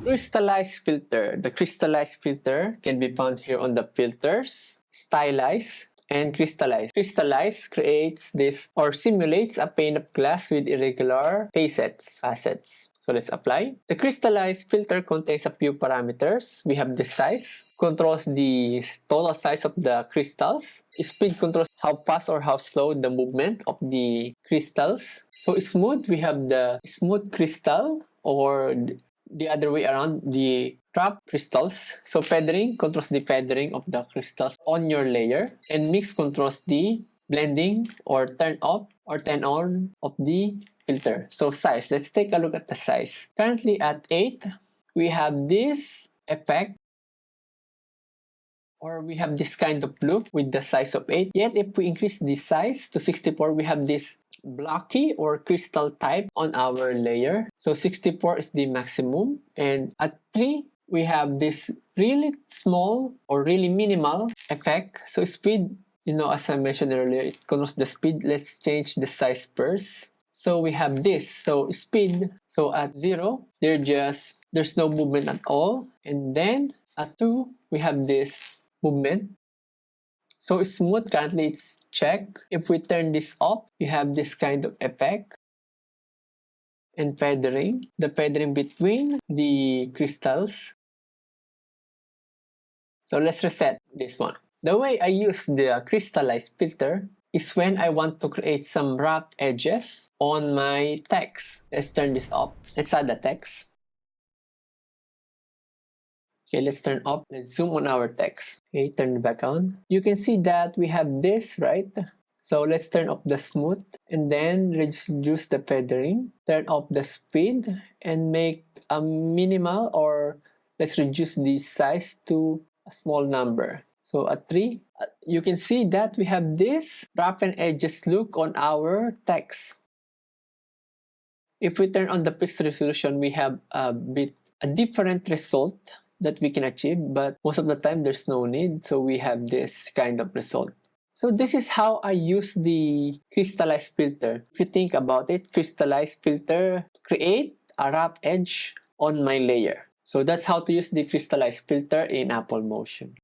Crystallize Filter. The Crystallize Filter can be found here on the Filters, Stylize, and Crystallize. Crystallize creates this or simulates a pane of glass with irregular facets. So let's apply. The Crystallize Filter contains a few parameters. We have the size, controls the total size of the crystals. Speed controls how fast or how slow the movement of the crystals. So smooth, we have the smooth crystal, or the other way around, the drop crystals. So feathering controls the feathering of the crystals on your layer, and mix controls the blending or turn off or turn on of the filter. So size, let's take a look at the size. Currently at 8, we have this effect, or we have this kind of loop with the size of 8. Yet if we increase the size to 64, we have this blocky or crystal type on our layer. So 64 is the maximum, and at 3 we have this really small or really minimal effect. So speed, as I mentioned earlier, it controls the speed. Let's change the size first. So we have this, so speed, so at 0 there's no movement at all, and then at 2 we have this movement. So smooth, currently it's checked. If we turn this off, you have this kind of effect. And feathering, the feathering between the crystals. So let's reset this one. The way I use the Crystallize Filter is when I want to create some rough edges on my text. Let's turn this off. Let's add the text. Okay, let's turn off. Let's zoom on our text. Okay, turn it back on. You can see that we have this, right? So let's turn off the smooth and then reduce the feathering. Turn off the speed and make a minimal, or let's reduce the size to a small number. So at 3, you can see that we have this rough and edges look on our text. If we turn on the pixel resolution, we have a different result that we can achieve, but most of the time there's no need, so we have this kind of result. So this is how I use the Crystallize Filter. If you think about it, Crystallize Filter create a rough edge on my layer. So that's how to use the Crystallize Filter in Apple Motion.